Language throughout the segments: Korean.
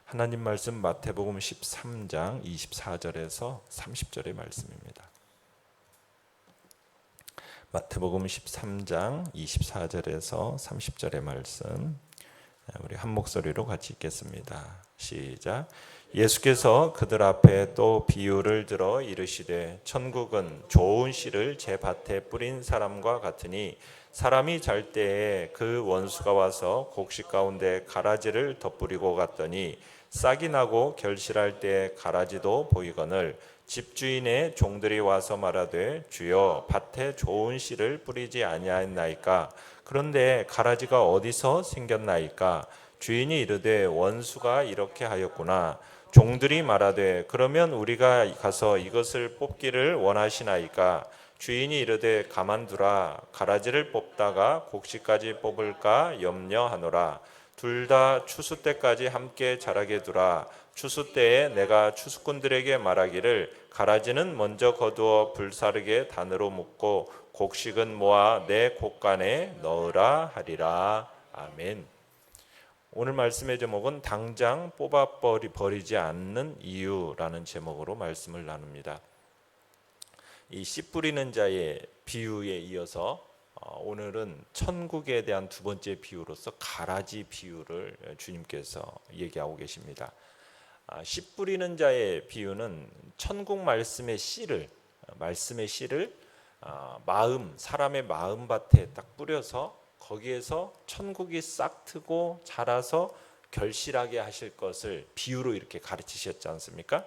하나님 말씀 마태복음 13장 24절에서 30절의 말씀입니다. 마태복음 13장 24절에서 30절의 말씀, 우리 한 목소리로 같이 읽겠습니다. 시작. 예수께서 그들 앞에 또 비유를 들어 이르시되 천국은 좋은 씨를 제 밭에 뿌린 사람과 같으니 사람이 잘 때에 그 원수가 와서 곡식 가운데 가라지를 덧뿌리고 갔더니 싹이 나고 결실할 때 가라지도 보이거늘 집주인의 종들이 와서 말하되 주여 밭에 좋은 씨를 뿌리지 아니하였나이까? 그런데 가라지가 어디서 생겼나이까? 주인이 이르되 원수가 이렇게 하였구나. 종들이 말하되 그러면 우리가 가서 이것을 뽑기를 원하시나이까? 주인이 이르되 가만두라. 가라지를 뽑다가 곡식까지 뽑을까 염려하노라. 둘 다 추수 때까지 함께 자라게 두라. 추수 때에 내가 추수꾼들에게 말하기를 가라지는 먼저 거두어 불사르게 단으로 묶고 곡식은 모아 내 곡간에 넣으라 하리라. 아멘. 오늘 말씀의 제목은 당장 뽑아버리지 않는 이유라는 제목으로 말씀을 나눕니다. 이 씨 뿌리는 자의 비유에 이어서 오늘은 천국에 대한 두 번째 비유로서 가라지 비유를 주님께서 얘기하고 계십니다. 씨 뿌리는 자의 비유는 천국 말씀의 씨를 사람의 마음밭에 딱 뿌려서 거기에서 천국이 싹 트고 자라서 결실하게 하실 것을 비유로 이렇게 가르치셨지 않습니까?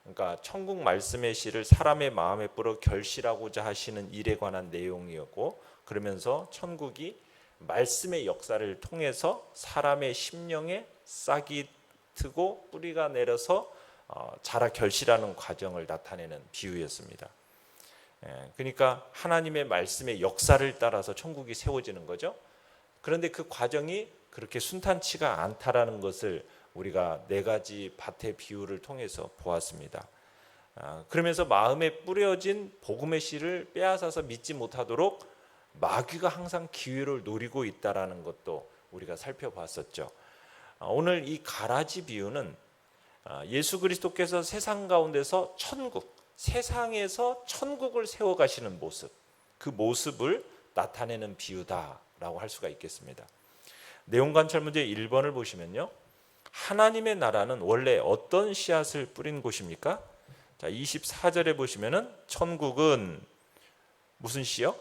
그러니까 천국 말씀의 씨를 사람의 마음에 뿌려 결실하고자 하시는 일에 관한 내용이었고, 그러면서 천국이 말씀의 역사를 통해서 사람의 심령에 싹이 트고 뿌리가 내려서 자라 결실하는 과정을 나타내는 비유였습니다. 그러니까 하나님의 말씀의 역사를 따라서 천국이 세워지는 거죠. 그런데 그 과정이 그렇게 순탄치가 않다라는 것을 우리가 네 가지 밭의 비유를 통해서 보았습니다. 그러면서 마음에 뿌려진 복음의 씨를 빼앗아서 믿지 못하도록 마귀가 항상 기회를 노리고 있다라는 것도 우리가 살펴봤었죠. 오늘 이 가라지 비유는 예수 그리스도께서 세상 가운데서 세상에서 천국을 세워가시는 모습, 그 모습을 나타내는 비유다라고 할 수가 있겠습니다. 내용 관찰 문제 1번을 보시면요, 하나님의 나라는 원래 어떤 씨앗을 뿌린 곳입니까? 자, 24절에 보시면은 천국은 무슨 씨요?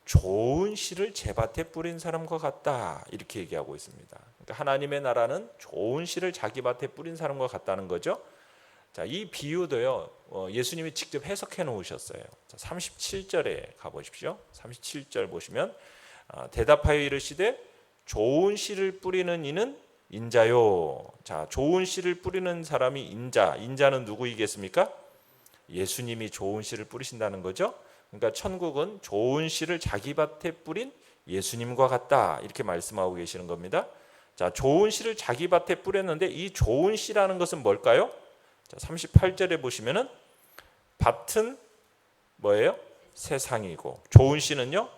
좋은 씨를 제 밭에 뿌린 사람과 같다, 이렇게 얘기하고 있습니다. 그러니까 하나님의 나라는 좋은 씨를 자기 밭에 뿌린 사람과 같다는 거죠. 자, 이 비유도요, 예수님이 직접 해석해 놓으셨어요. 자, 37절에 가보십시오. 37절 보시면 대답하여 이르시되 좋은 씨를 뿌리는 이는 인자요. 자, 좋은 씨를 뿌리는 사람이 인자는 누구이겠습니까? 예수님이 좋은 씨를 뿌리신다는 거죠. 그러니까 천국은 좋은 씨를 자기 밭에 뿌린 예수님과 같다, 이렇게 말씀하고 계시는 겁니다. 자, 좋은 씨를 자기 밭에 뿌렸는데 이 좋은 씨라는 것은 뭘까요? 자, 38절에 보시면은 밭은 뭐예요? 세상이고 좋은 씨는요?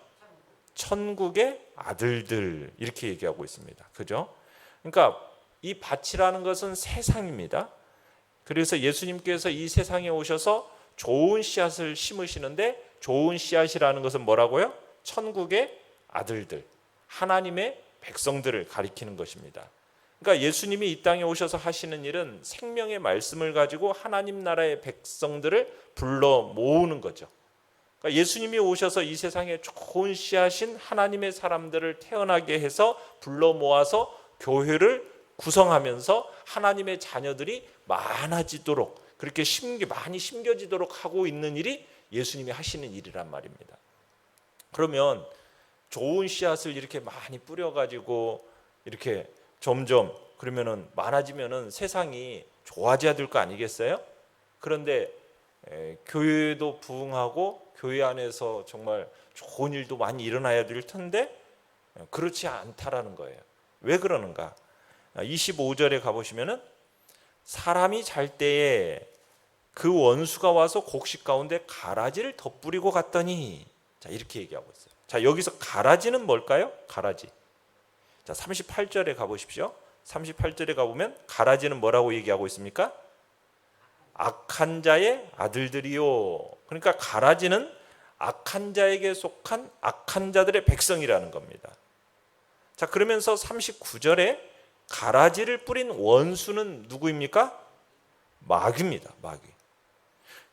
천국의 아들들, 이렇게 얘기하고 있습니다. 그죠? 그러니까 이 밭이라는 것은 세상입니다. 그래서 예수님께서 이 세상에 오셔서 좋은 씨앗을 심으시는데, 좋은 씨앗이라는 것은 뭐라고요? 천국의 아들들, 하나님의 백성들을 가리키는 것입니다. 그러니까 예수님이 이 땅에 오셔서 하시는 일은 생명의 말씀을 가지고 하나님 나라의 백성들을 불러 모으는 거죠. 그러니까 예수님이 오셔서 이 세상에 좋은 씨앗인 하나님의 사람들을 태어나게 해서 불러 모아서 교회를 구성하면서 하나님의 자녀들이 많아지도록, 그렇게 많이 심겨지도록 하고 있는 일이 예수님이 하시는 일이란 말입니다. 그러면 좋은 씨앗을 이렇게 많이 뿌려가지고 이렇게 점점 그러면은 많아지면은 세상이 좋아져야 될 거 아니겠어요? 그런데 교회도 부흥하고 교회 안에서 정말 좋은 일도 많이 일어나야 될 텐데 그렇지 않다라는 거예요. 왜 그러는가? 25절에 가보시면은 사람이 잘 때에 그 원수가 와서 곡식 가운데 가라지를 덧뿌리고 갔더니, 자, 이렇게 얘기하고 있어요. 자, 여기서 가라지는 뭘까요? 가라지. 자, 38절에 가보십시오. 38절에 가보면 가라지는 뭐라고 얘기하고 있습니까? 악한 자의 아들들이요. 그러니까 가라지는 악한 자에게 속한 악한 자들의 백성이라는 겁니다. 자, 그러면서 39절에 가라지를 뿌린 원수는 누구입니까? 마귀입니다. 마귀.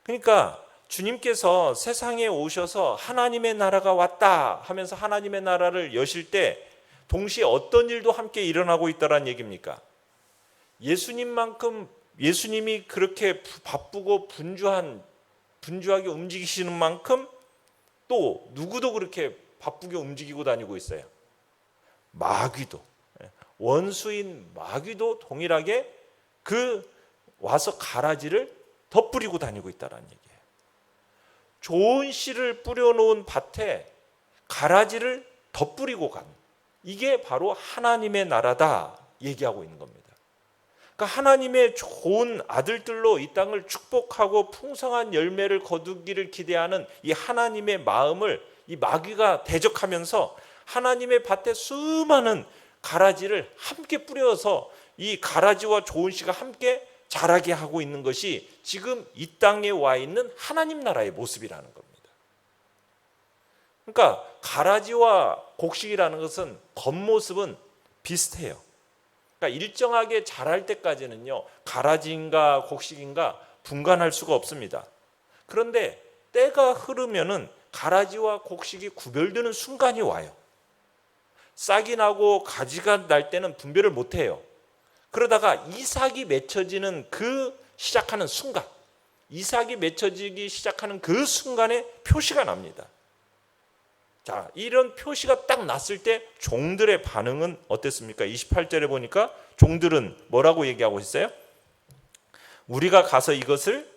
그러니까 주님께서 세상에 오셔서 하나님의 나라가 왔다 하면서 하나님의 나라를 여실 때 동시에 어떤 일도 함께 일어나고 있다는 얘기입니까? 예수님이 그렇게 바쁘고 분주하게 움직이시는 만큼 또 누구도 그렇게 바쁘게 움직이고 다니고 있어요. 마귀도, 원수인 마귀도 동일하게 와서 가라지를 덧뿌리고 다니고 있다는 얘기예요. 좋은 씨를 뿌려놓은 밭에 가라지를 덧뿌리고 간, 이게 바로 하나님의 나라다 얘기하고 있는 겁니다. 그러니까 하나님의 좋은 아들들로 이 땅을 축복하고 풍성한 열매를 거두기를 기대하는 이 하나님의 마음을 이 마귀가 대적하면서 하나님의 밭에 수많은 가라지를 함께 뿌려서 이 가라지와 좋은 씨가 함께 자라게 하고 있는 것이 지금 이 땅에 와 있는 하나님 나라의 모습이라는 겁니다. 그러니까 가라지와 곡식이라는 것은 겉모습은 비슷해요. 그러니까 일정하게 자랄 때까지는요, 가라지인가 곡식인가 분간할 수가 없습니다. 그런데 때가 흐르면은 가라지와 곡식이 구별되는 순간이 와요. 싹이 나고 가지가 날 때는 분별을 못해요. 그러다가 이삭이 맺혀지는 시작하는 순간, 이삭이 맺혀지기 시작하는 그 순간에 표시가 납니다. 자, 이런 표시가 딱 났을 때 종들의 반응은 어땠습니까? 28절에 보니까 종들은 뭐라고 얘기하고 있어요? 우리가 가서 이것을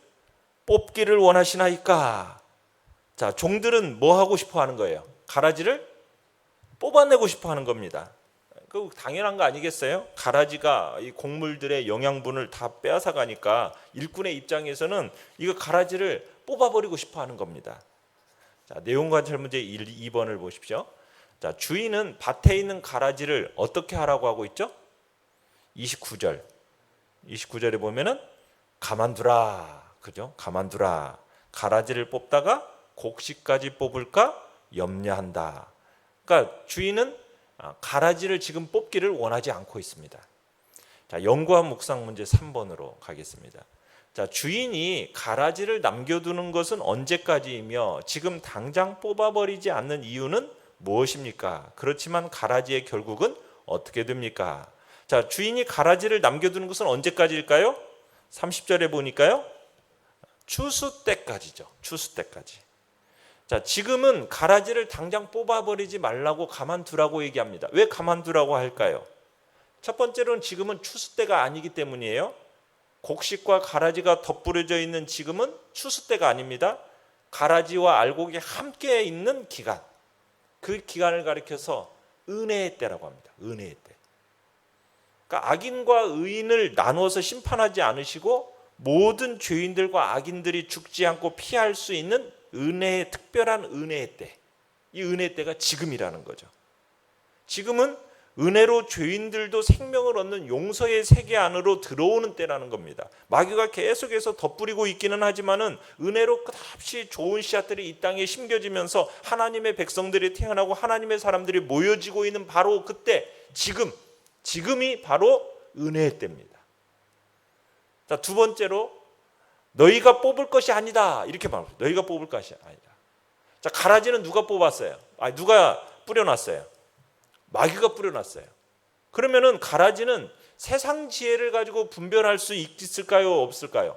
뽑기를 원하시나이까? 자, 종들은 뭐 하고 싶어 하는 거예요? 가라지를 뽑아내고 싶어 하는 겁니다. 그 당연한 거 아니겠어요? 가라지가 이 곡물들의 영양분을 다 빼앗아 가니까 일꾼의 입장에서는 이거 가라지를 뽑아버리고 싶어 하는 겁니다. 자, 내용관찰 문제 2번을 보십시오. 자, 주인은 밭에 있는 가라지를 어떻게 하라고 하고 있죠? 29절에 보면은 가만두라. 그죠? 가만두라. 가라지를 뽑다가 곡식까지 뽑을까 염려한다. 그러니까 주인은 가라지를 지금 뽑기를 원하지 않고 있습니다. 자, 연구한 묵상 문제 3번으로 가겠습니다. 자, 주인이 가라지를 남겨두는 것은 언제까지이며 지금 당장 뽑아버리지 않는 이유는 무엇입니까? 그렇지만 가라지의 결국은 어떻게 됩니까? 자, 주인이 가라지를 남겨두는 것은 언제까지일까요? 30절에 보니까요, 추수 때까지죠. 추수 때까지. 자, 지금은 가라지를 당장 뽑아버리지 말라고 가만두라고 얘기합니다. 왜 가만두라고 할까요? 첫 번째로는 지금은 추수 때가 아니기 때문이에요. 곡식과 가라지가 덧뿌려져 있는 지금은 추수 때가 아닙니다. 가라지와 알곡이 함께 있는 기간, 그 기간을 가리켜서 은혜의 때라고 합니다. 은혜의 때. 그러니까 악인과 의인을 나누어서 심판하지 않으시고 모든 죄인들과 악인들이 죽지 않고 피할 수 있는 은혜의 특별한 은혜의 때, 이 은혜의 때가 지금이라는 거죠. 지금은 은혜로 죄인들도 생명을 얻는 용서의 세계 안으로 들어오는 때라는 겁니다. 마귀가 계속해서 덧뿌리고 있기는 하지만은 은혜로 끝없이 좋은 씨앗들이 이 땅에 심겨지면서 하나님의 백성들이 태어나고 하나님의 사람들이 모여지고 있는 바로 그때, 지금이 바로 은혜의 때입니다. 자, 두 번째로 너희가 뽑을 것이 아니다, 이렇게 말합니다. 너희가 뽑을 것이 아니다. 자, 가라지는 누가 뽑았어요? 누가 뿌려놨어요? 마귀가 뿌려놨어요. 그러면은 가라지는 세상 지혜를 가지고 분별할 수 있을까요? 없을까요?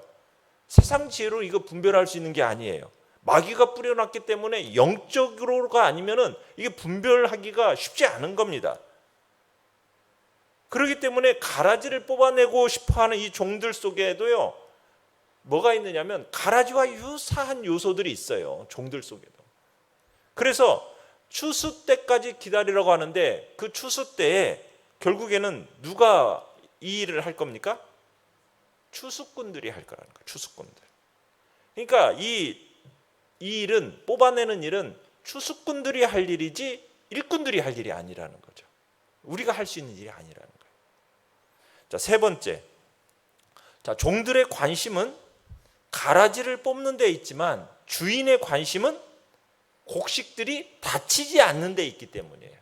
세상 지혜로 이거 분별할 수 있는 게 아니에요. 마귀가 뿌려놨기 때문에 영적으로가 아니면은 이게 분별하기가 쉽지 않은 겁니다. 그렇기 때문에 가라지를 뽑아내고 싶어하는 이 종들 속에도요, 뭐가 있느냐면 가라지와 유사한 요소들이 있어요. 종들 속에도. 그래서 추수 때까지 기다리라고 하는데 그 추수 때에 결국에는 누가 이 일을 할 겁니까? 추수꾼들이 할 거라는 거예요. 추수꾼들. 그러니까 이 일은, 뽑아내는 일은 추수꾼들이 할 일이지 일꾼들이 할 일이 아니라는 거죠. 우리가 할 수 있는 일이 아니라는 거예요. 자, 세 번째. 자, 종들의 관심은 가라지를 뽑는 데 있지만 주인의 관심은 곡식들이 다치지 않는 데 있기 때문이에요.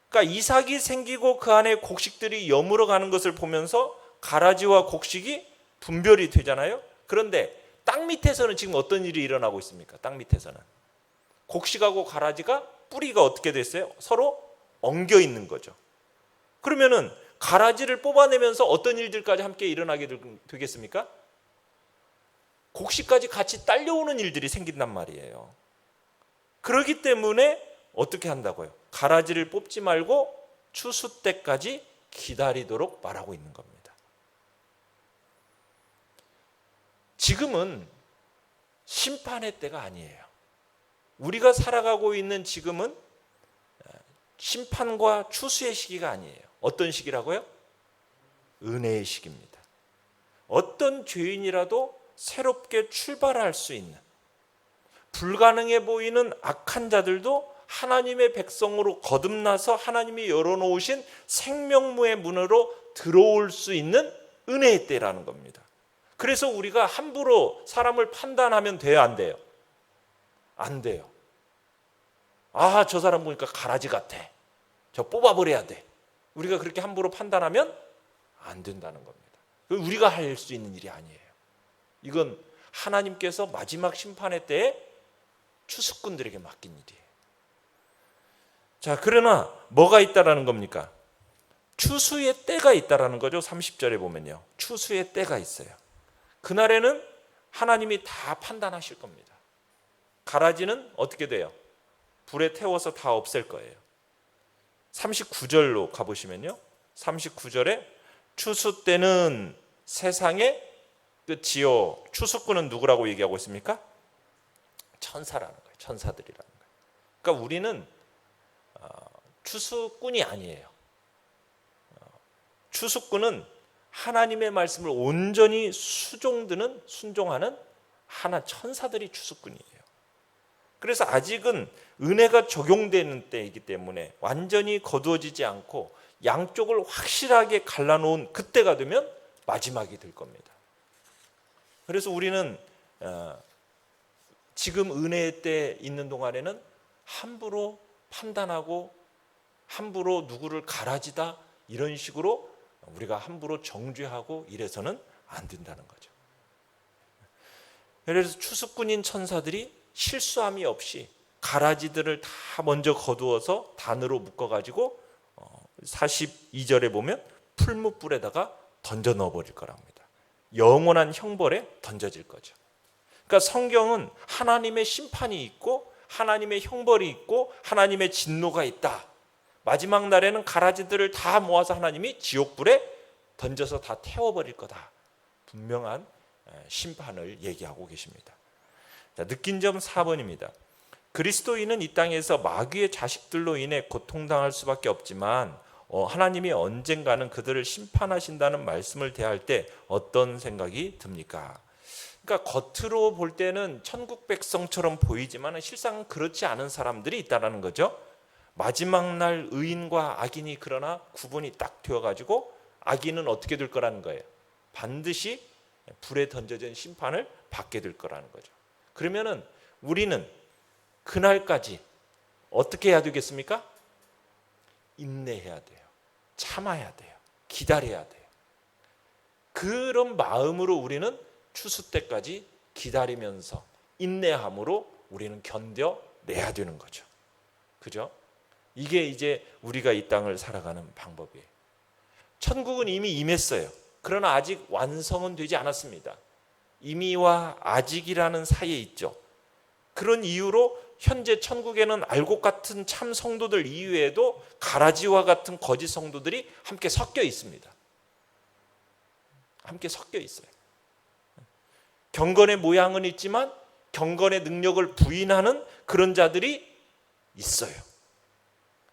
그러니까 이삭이 생기고 그 안에 곡식들이 여물어 가는 것을 보면서 가라지와 곡식이 분별이 되잖아요. 그런데 땅 밑에서는 지금 어떤 일이 일어나고 있습니까? 땅 밑에서는 곡식하고 가라지가 뿌리가 어떻게 됐어요? 서로 엉겨 있는 거죠. 그러면은 가라지를 뽑아내면서 어떤 일들까지 함께 일어나게 되겠습니까? 곡식까지 같이 딸려오는 일들이 생긴단 말이에요. 그렇기 때문에 어떻게 한다고요? 가라지를 뽑지 말고 추수 때까지 기다리도록 말하고 있는 겁니다. 지금은 심판의 때가 아니에요. 우리가 살아가고 있는 지금은 심판과 추수의 시기가 아니에요. 어떤 시기라고요? 은혜의 시기입니다. 어떤 죄인이라도 새롭게 출발할 수 있는, 불가능해 보이는 악한 자들도 하나님의 백성으로 거듭나서 하나님이 열어놓으신 생명무의 문으로 들어올 수 있는 은혜의 때라는 겁니다. 그래서 우리가 함부로 사람을 판단하면 돼요, 안 돼요? 안 돼요. 아, 저 사람 보니까 가라지 같아, 저 뽑아버려야 돼. 우리가 그렇게 함부로 판단하면 안 된다는 겁니다. 우리가 할 수 있는 일이 아니에요. 이건 하나님께서 마지막 심판의 때에 추수꾼들에게 맡긴 일이에요. 자, 그러나 뭐가 있다라는 겁니까? 추수의 때가 있다라는 거죠. 30절에 보면요, 추수의 때가 있어요. 그날에는 하나님이 다 판단하실 겁니다. 가라지는 어떻게 돼요? 불에 태워서 다 없앨 거예요. 39절로 가보시면요, 39절에 추수 때는 세상의 끝이요. 추수꾼은 누구라고 얘기하고 있습니까? 천사라는 거예요. 천사들이라는 거예요. 그러니까 우리는 추수꾼이 아니에요. 추수꾼은 하나님의 말씀을 온전히 순종하는 하나 천사들이 추수꾼이에요. 그래서 아직은 은혜가 적용되는 때이기 때문에 완전히 거두어지지 않고 양쪽을 확실하게 갈라놓은 그때가 되면 마지막이 될 겁니다. 그래서 우리는 지금 은혜의 때 있는 동안에는 함부로 판단하고 함부로 누구를 가라지다 이런 식으로 우리가 함부로 정죄하고 이래서는 안 된다는 거죠. 그래서 추수꾼인 천사들이 실수함이 없이 가라지들을 다 먼저 거두어서 단으로 묶어가지고 42절에 보면 풀무불에다가 던져 넣어버릴 거랍니다. 영원한 형벌에 던져질 거죠. 그러니까 성경은 하나님의 심판이 있고 하나님의 형벌이 있고 하나님의 진노가 있다. 마지막 날에는 가라지들을 다 모아서 하나님이 지옥불에 던져서 다 태워버릴 거다. 분명한 심판을 얘기하고 계십니다. 자, 느낀 점 4번입니다. 그리스도인은 이 땅에서 마귀의 자식들로 인해 고통당할 수밖에 없지만 하나님이 언젠가는 그들을 심판하신다는 말씀을 대할 때 어떤 생각이 듭니까? 그러니까 겉으로 볼 때는 천국 백성처럼 보이지만 실상 그렇지 않은 사람들이 있다는 거죠. 마지막 날 의인과 악인이 그러나 구분이 딱 되어가지고 악인은 어떻게 될 거라는 거예요? 반드시 불에 던져진 심판을 받게 될 거라는 거죠. 그러면은 우리는 그날까지 어떻게 해야 되겠습니까? 인내해야 돼요. 참아야 돼요. 기다려야 돼요. 그런 마음으로 우리는 추수 때까지 기다리면서 인내함으로 우리는 견뎌내야 되는 거죠. 그죠? 이게 이제 우리가 이 땅을 살아가는 방법이에요. 천국은 이미 임했어요. 그러나 아직 완성은 되지 않았습니다. 이미와 아직이라는 사이에 있죠. 그런 이유로 현재 천국에는 알곡 같은 참 성도들 이외에도 가라지와 같은 거짓 성도들이 함께 섞여 있습니다. 함께 섞여 있어요. 경건의 모양은 있지만 경건의 능력을 부인하는 그런 자들이 있어요.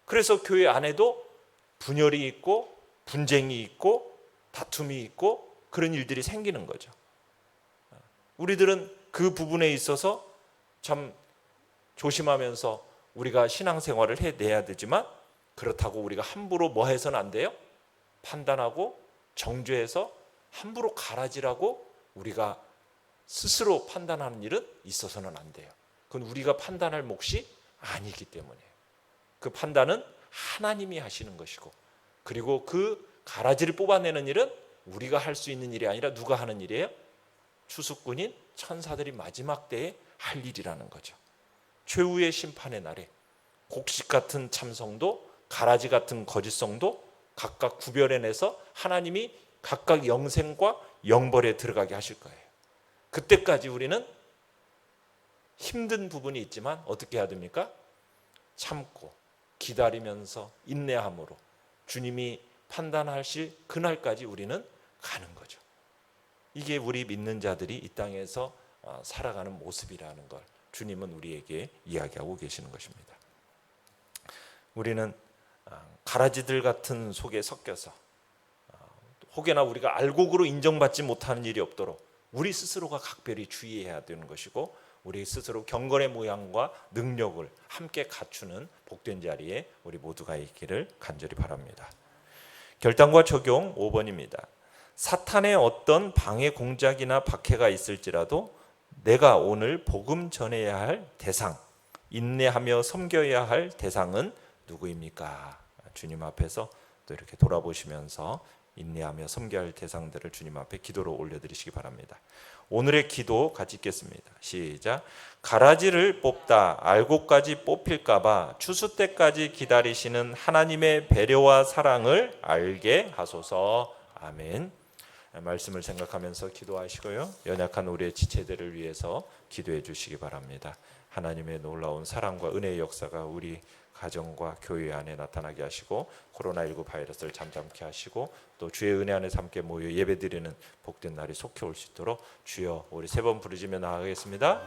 그래서 교회 안에도 분열이 있고 분쟁이 있고 다툼이 있고 그런 일들이 생기는 거죠. 우리들은 그 부분에 있어서 참 조심하면서 우리가 신앙생활을 해내야 되지만 그렇다고 우리가 함부로 뭐 해서는 안 돼요? 판단하고 정죄해서 함부로 가라지라고 우리가 스스로 판단하는 일은 있어서는 안 돼요. 그건 우리가 판단할 몫이 아니기 때문이에요. 그 판단은 하나님이 하시는 것이고, 그리고 그 가라지를 뽑아내는 일은 우리가 할 수 있는 일이 아니라 누가 하는 일이에요? 추수꾼인 천사들이 마지막 때에 할 일이라는 거죠. 최후의 심판의 날에 곡식 같은 참성도 가라지 같은 거짓성도 각각 구별해내서 하나님이 각각 영생과 영벌에 들어가게 하실 거예요. 그때까지 우리는 힘든 부분이 있지만 어떻게 해야 됩니까? 참고 기다리면서 인내함으로 주님이 판단하실 그날까지 우리는 가는 거죠. 이게 우리 믿는 자들이 이 땅에서 살아가는 모습이라는 걸 주님은 우리에게 이야기하고 계시는 것입니다. 우리는 가라지들 같은 속에 섞여서 혹여나 우리가 알곡으로 인정받지 못하는 일이 없도록 우리 스스로가 각별히 주의해야 되는 것이고, 우리 스스로 경건의 모양과 능력을 함께 갖추는 복된 자리에 우리 모두가 있기를 간절히 바랍니다. 결단과 적용 5번입니다. 사탄의 어떤 방해 공작이나 박해가 있을지라도 내가 오늘 복음 전해야 할 대상, 인내하며 섬겨야 할 대상은 누구입니까? 주님 앞에서 또 이렇게 돌아보시면서 인내하며 섬겨야 할 대상들을 주님 앞에 기도로 올려드리시기 바랍니다. 오늘의 기도 같이 읽겠습니다. 시작. 가라지를 뽑다 알곡까지 뽑힐까봐 추수 때까지 기다리시는 하나님의 배려와 사랑을 알게 하소서. 아멘. 말씀을 생각하면서 기도하시고요, 연약한 우리의 지체들을 위해서 기도해 주시기 바랍니다. 하나님의 놀라운 사랑과 은혜의 역사가 우리 가정과 교회 안에 나타나게 하시고, 코로나19 바이러스를 잠잠케 하시고, 또 주의 은혜 안에서 함께 모여 예배드리는 복된 날이 속히 올 수 있도록 주여, 우리 세 번 부르짖며 나아가겠습니다.